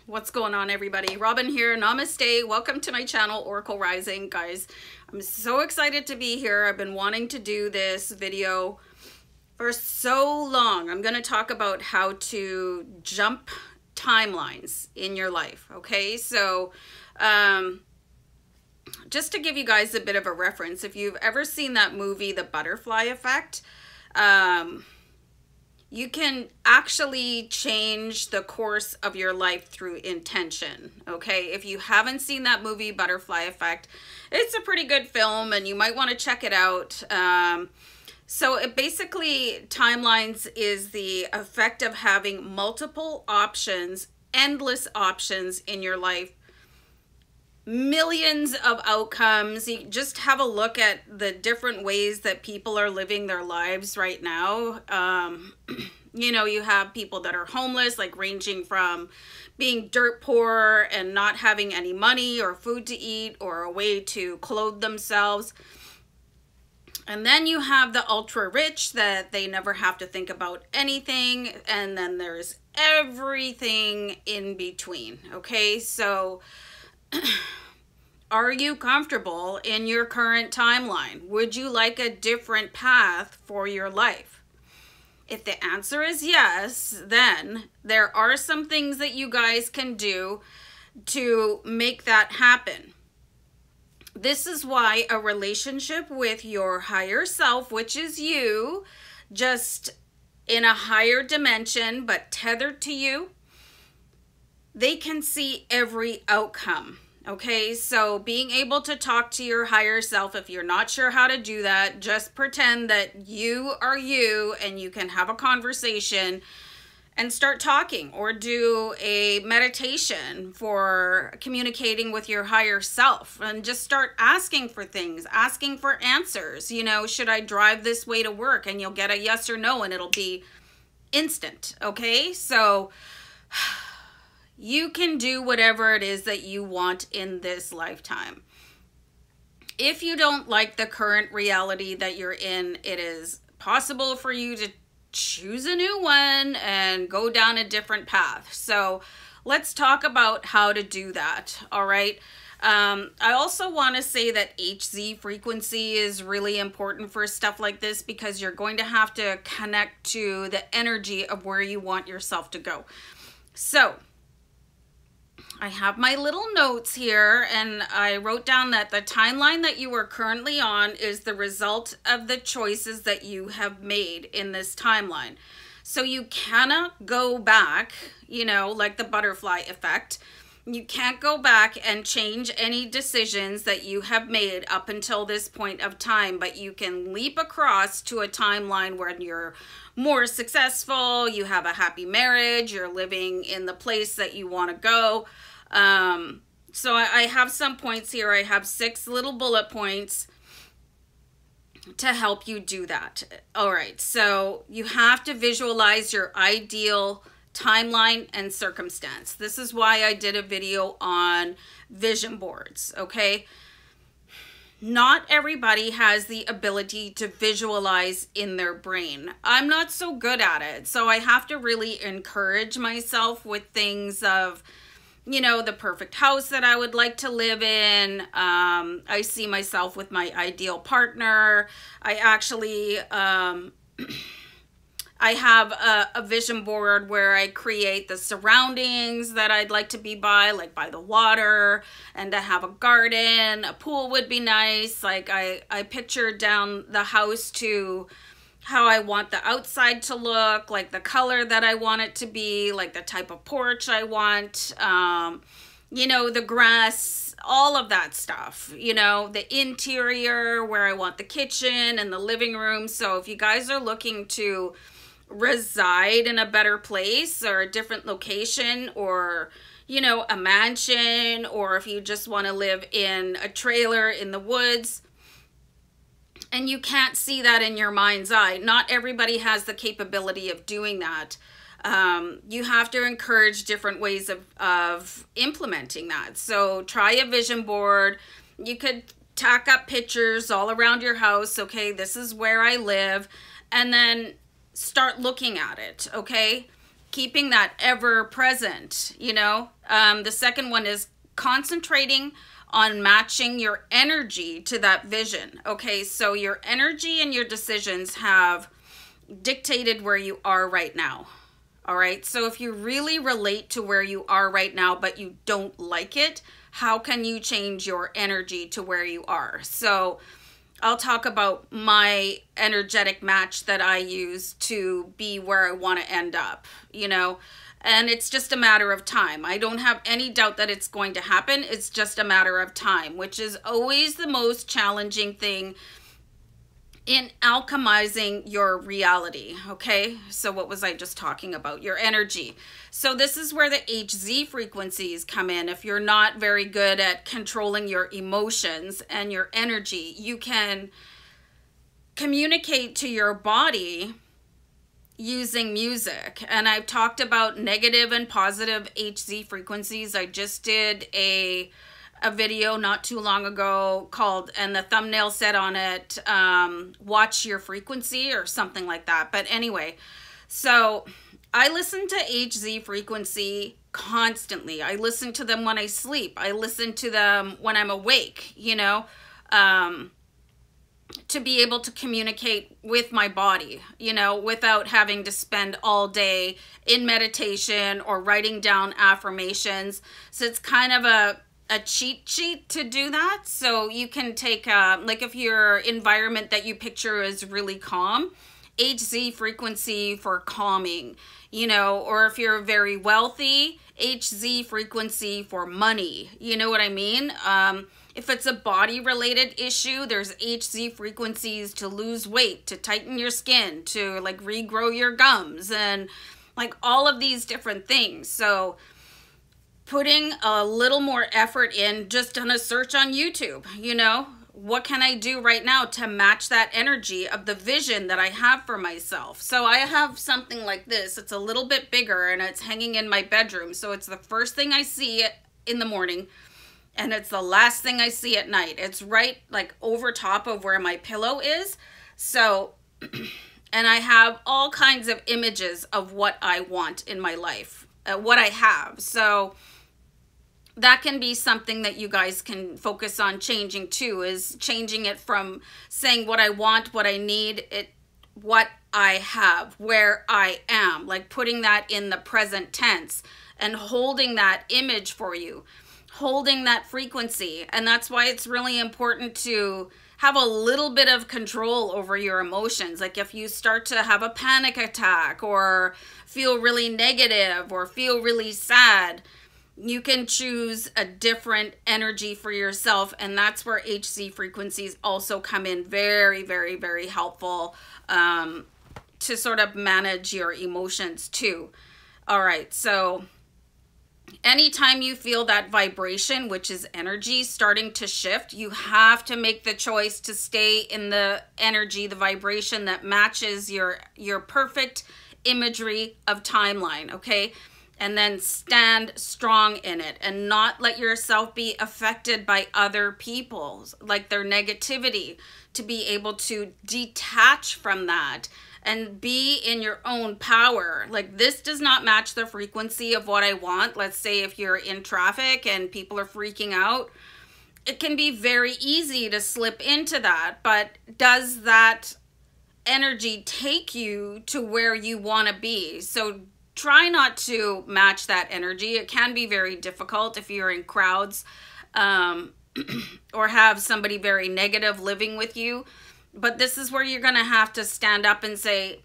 What's going on, everybody? Robin here. Namaste. Welcome to my channel, Oracle Rising. Guys, I'm so excited to be here. I've been wanting to do this video for so long. I'm going to talk about how to jump timelines in your life. Okay, so just to give you guys a bit of a reference, if you've ever seen that movie, The Butterfly Effect, you can actually change the course of your life through intention, okay? If you haven't seen that movie, Butterfly Effect, it's a pretty good film and you might want to check it out. So it basically, timelines is the effect of having multiple options, endless options in your life, millions of outcomes. You just have a look at the different ways that people are living their lives right now. You know, you have people that are homeless, like ranging from being dirt poor and not having any money or food to eat or a way to clothe themselves. And then you have the ultra rich that they never have to think about anything. And then there's everything in between. Okay, so are you comfortable in your current timeline? Would you like a different path for your life? If the answer is yes, then there are some things that you guys can do to make that happen. This is why a relationship with your higher self, which is you, just in a higher dimension, but tethered to you, they can see every outcome. Okay, so being able to talk to your higher self, if you're not sure how to do that, just pretend that you are you and you can have a conversation and start talking, or do a meditation for communicating with your higher self and just start asking for things, asking for answers. You know, should I drive this way to work? And you'll get a yes or no and it'll be instant. Okay, so you can do whatever it is that you want in this lifetime. If you don't like the current reality that you're in, it is possible for you to choose a new one and go down a different path. So let's talk about how to do that. All right. I also want to say that HZ frequency is really important for stuff like this, because you're going to have to connect to the energy of where you want yourself to go. So I have my little notes here, and I wrote down that the timeline that you are currently on is the result of the choices that you have made in this timeline. So you cannot go back, you know, like the butterfly effect. You can't go back and change any decisions that you have made up until this point of time, but you can leap across to a timeline where you're more successful, you have a happy marriage, you're living in the place that you want to go. So I have some points here. I have 6 little bullet points to help you do that. All right, so you have to visualize your ideal timeline and circumstance. This is why I did a video on vision boards, okay? Not everybody has the ability to visualize in their brain. I'm not so good at it, so I have to really encourage myself with things of, you know, the perfect house that I would like to live in. I see myself with my ideal partner. I actually, I have a vision board where I create the surroundings that I'd like to be by, like by the water, and to have a garden. A pool would be nice. Like I picture down the house to how I want the outside to look, like the color that I want it to be, like the type of porch I want, you know, the grass, all of that stuff, you know, the interior, where I want the kitchen and the living room. So if you guys are looking to reside in a better place or a different location, or, you know, a mansion, or if you just want to live in a trailer in the woods, and you can't see that in your mind's eye, not everybody has the capability of doing that. You have to encourage different ways of implementing that. So try a vision board. You could tack up pictures all around your house. Okay, this is where I live. And then start looking at it, okay? keeping that ever present, you know. The second one is concentrating on matching your energy to that vision. Okay, so your energy and your decisions have dictated where you are right now. All right, so if you really relate to where you are right now, but you don't like it, how can you change your energy to where you are? So I'll talk about my energetic match that I use to be where I want to end up, you know, and it's just a matter of time. I don't have any doubt that it's going to happen. It's just a matter of time, which is always the most challenging thing in alchemizing your reality. Okay, so what was I just talking about? Your energy. So this is where the HZ frequencies come in. If you're not very good at controlling your emotions and your energy, you can communicate to your body using music. And I've talked about negative and positive HZ frequencies. I just did a video not too long ago called, and the thumbnail said on it, watch your frequency or something like that. But anyway, so I listen to HZ frequency constantly. I listen to them when I sleep. I listen to them when I'm awake, you know, to be able to communicate with my body, you know, without having to spend all day in meditation or writing down affirmations. So it's kind of a cheat sheet to do that. So you can take like if your environment that you picture is really calm, HZ frequency for calming, you know, or if you're very wealthy, HZ frequency for money, you know what I mean? If it's a body related issue, there's HZ frequencies to lose weight, to tighten your skin, to like regrow your gums, and like all of these different things. So putting a little more effort in, just on a search on YouTube, you know, what can I do right now to match that energy of the vision that I have for myself? So I have something like this. It's a little bit bigger and it's hanging in my bedroom. So it's the first thing I see in the morning and it's the last thing I see at night. It's right like over top of where my pillow is. So, and I have all kinds of images of what I want in my life, what I have. So that can be something that you guys can focus on changing too, is changing it from saying what I want, what I need, what I have, where I am, like putting that in the present tense and holding that image for you, holding that frequency. And that's why it's really important to have a little bit of control over your emotions. Like if you start to have a panic attack or feel really negative or feel really sad, you can choose a different energy for yourself. And that's where HZ frequencies also come in very, very, very helpful to sort of manage your emotions too. All right, so anytime you feel that vibration, which is energy, starting to shift, you have to make the choice to stay in the energy, the vibration that matches your perfect imagery of timeline, okay? And then stand strong in it and not let yourself be affected by other people's, like their negativity, to be able to detach from that and be in your own power. Like this does not match the frequency of what I want. Let's say if you're in traffic and people are freaking out, it can be very easy to slip into that. But does that energy take you to where you want to be? So try not to match that energy. It can be very difficult if you're in crowds or have somebody very negative living with you. But this is where you're going to have to stand up and say,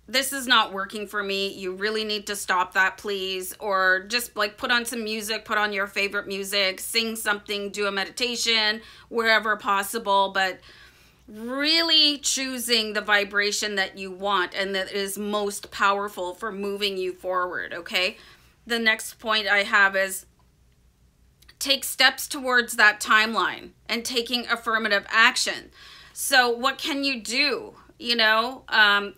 this is not working for me. You really need to stop that, please. Or just like put on some music, put on your favorite music, sing something, do a meditation, wherever possible. But really choosing the vibration that you want and that is most powerful for moving you forward, okay? The next point I have is take steps towards that timeline and taking affirmative action. So what can you do? You know,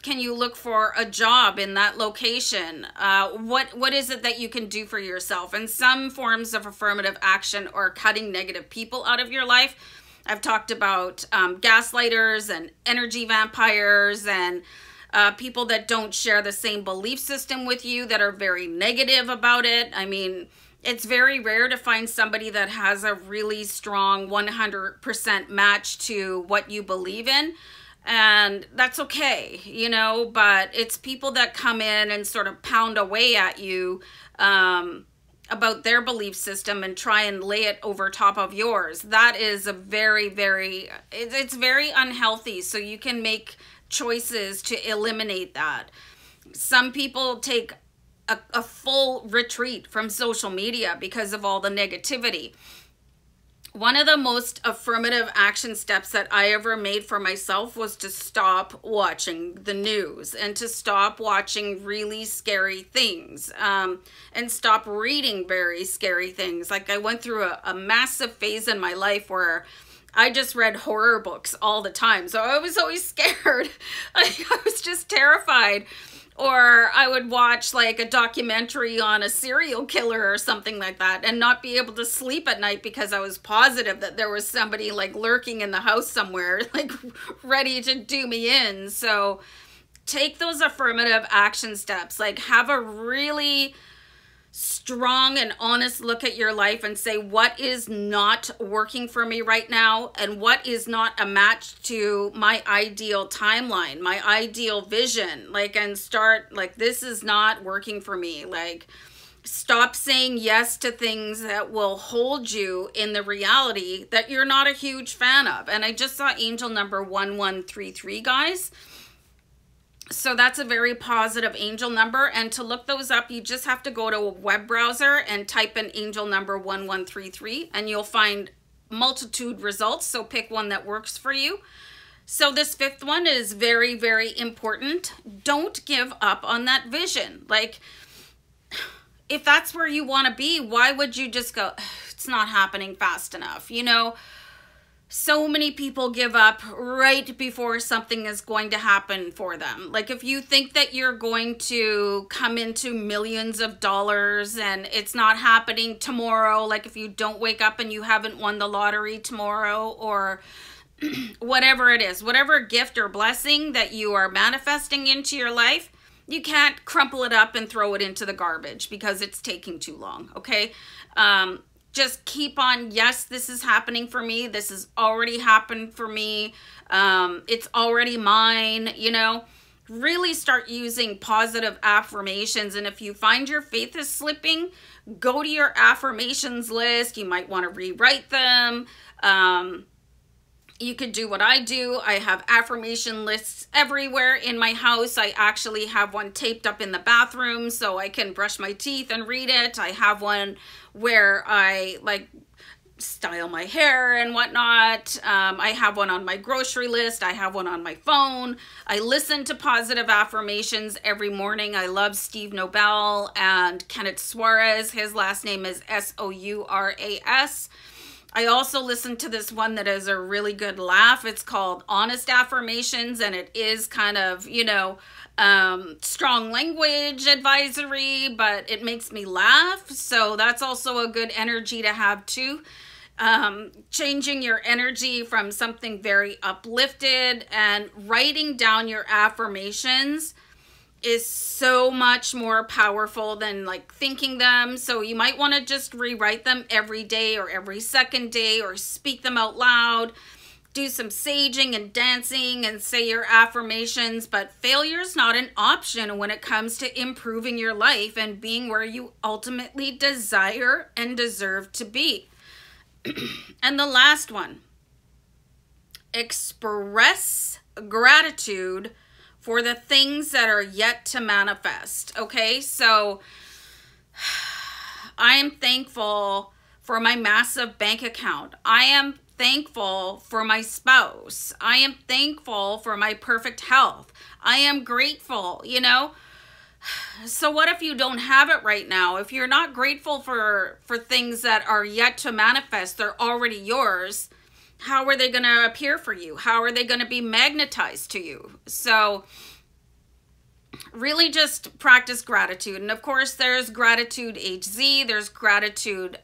can you look for a job in that location? What is it that you can do for yourself? And some forms of affirmative action are cutting negative people out of your life. I've talked about gaslighters and energy vampires and people that don't share the same belief system with you, that are very negative about it. I mean, it's very rare to find somebody that has a really strong 100% match to what you believe in. And that's okay, you know, but it's people that come in and sort of pound away at you about their belief system and try and lay it over top of yours. That is a it's very unhealthy. So you can make choices to eliminate that. Some people take a full retreat from social media because of all the negativity. One of the most affirmative action steps that I ever made for myself was to stop watching the news and to stop watching really scary things, and stop reading very scary things. Like, I went through a massive phase in my life where I just read horror books all the time. So I was always scared. I was just terrified. Or I would watch like a documentary on a serial killer or something like that and not be able to sleep at night because I was positive that there was somebody like lurking in the house somewhere, like ready to do me in. So take those affirmative action steps. Like, have a really strong and honest look at your life and say, what is not working for me right now, and what is not a match to my ideal timeline, my ideal vision. Like, and start like, this is not working for me. Like, stop saying yes to things that will hold you in the reality that you're not a huge fan of. And I just saw angel number 1133, guys. So that's a very positive angel number. And to look those up, you just have to go to a web browser and type in angel number 1133, and you'll find multitude results. So pick one that works for you. So this fifth one is very, very important. Don't give up on that vision. Like, if that's where you want to be, why would you just go, it's not happening fast enough, you know? So many people give up right before something is going to happen for them. Like, if you think that you're going to come into millions of dollars and it's not happening tomorrow, like if you don't wake up and you haven't won the lottery tomorrow, or whatever it is, whatever gift or blessing that you are manifesting into your life, you can't crumple it up and throw it into the garbage because it's taking too long, okay? Just keep on, yes, this is happening for me. This has already happened for me. It's already mine, you know. Really start using positive affirmations. And if you find your faith is slipping, go to your affirmations list. You might want to rewrite them. You could do what I do. I have affirmation lists everywhere in my house. I actually have one taped up in the bathroom so I can brush my teeth and read it. I have one where I like style my hair and whatnot. I have one on my grocery list. I have one on my phone. I listen to positive affirmations every morning. I love Steve Nobel and Kenneth Suarez. His last name is S-O-U-R-A-S. I also listen to this one that is a really good laugh. It's called Honest Affirmations, and it is kind of, you know, strong language advisory, but it makes me laugh. So that's also a good energy to have too. Changing your energy from something very uplifted and writing down your affirmations is so much more powerful than like thinking them. So you might want to just rewrite them every day or every second day, or speak them out loud. Do some saging and dancing and say your affirmations. But failure is not an option when it comes to improving your life and being where you ultimately desire and deserve to be. And the last one, express gratitude for the things that are yet to manifest. Okay, so I am thankful for my massive bank account. I am thankful for my spouse. I am thankful for my perfect health. I am grateful, you know. So what if you don't have it right now? If you're not grateful for things that are yet to manifest, they're already yours, how are they going to appear for you? How are they going to be magnetized to you? So really just practice gratitude. And of course, there's gratitude HZ. There's gratitude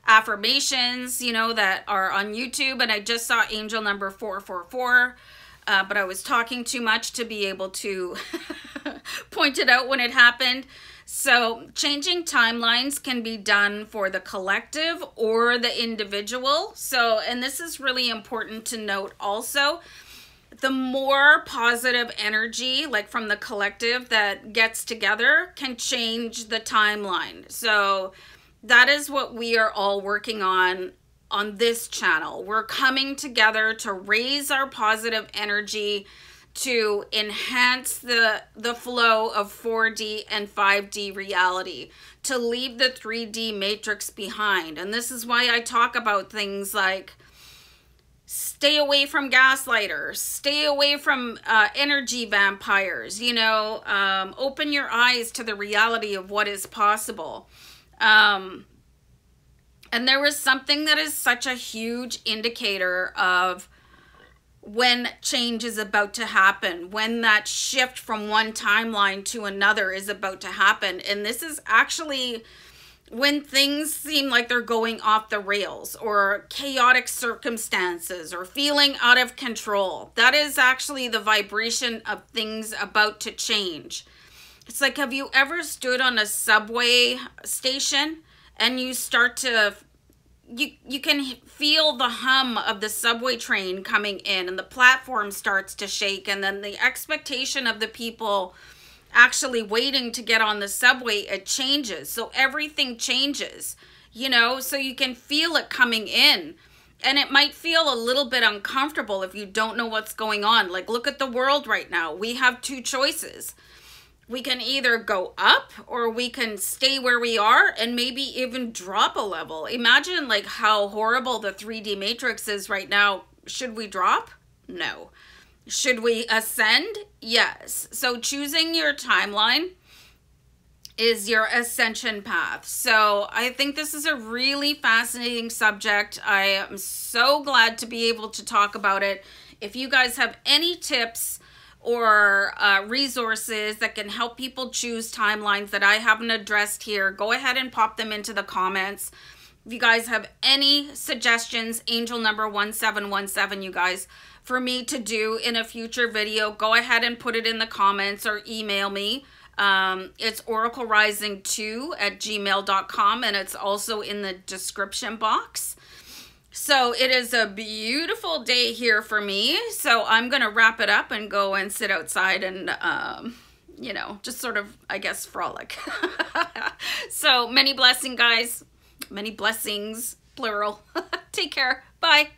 affirmations, you know, that are on YouTube. And I just saw angel number 444 but I was talking too much to be able to point it out when it happened. So changing timelines can be done for the collective or the individual. So, and this is really important to note also, the more positive energy, like from the collective that gets together, can change the timeline. So that is what we are all working on this channel. We're coming together to raise our positive energy, to enhance the flow of 4D and 5D reality, to leave the 3D matrix behind. And this is why I talk about things like stay away from gaslighters, stay away from energy vampires, you know, open your eyes to the reality of what is possible. And there is something that is such a huge indicator of when change is about to happen, when that shift from one timeline to another is about to happen. And this is actually when things seem like they're going off the rails, or chaotic circumstances, or feeling out of control. That is actually the vibration of things about to change. It's like, have you ever stood on a subway station and you start to, you can feel the hum of the subway train coming in, and the platform starts to shake, and then the expectation of the people actually waiting to get on the subway, it changes. So everything changes, you know, so you can feel it coming in, and it might feel a little bit uncomfortable if you don't know what's going on. Like, look at the world right now. We have two choices. We can either go up, or we can stay where we are and maybe even drop a level. Imagine like how horrible the 3D matrix is right now. Should we drop? No. Should we ascend? Yes. So choosing your timeline is your ascension path. So I think this is a really fascinating subject. I am so glad to be able to talk about it. If you guys have any tips or resources that can help people choose timelines that I haven't addressed here, go ahead and pop them into the comments. If you guys have any suggestions, angel number 1717, you guys, for me to do in a future video, go ahead and put it in the comments or email me. It's oraclerising2@gmail.com, and it's also in the description box. So it is a beautiful day here for me. So I'm going to wrap it up and go and sit outside and, you know, just sort of, I guess, frolic. So many blessings, guys. Many blessings, plural. Take care. Bye.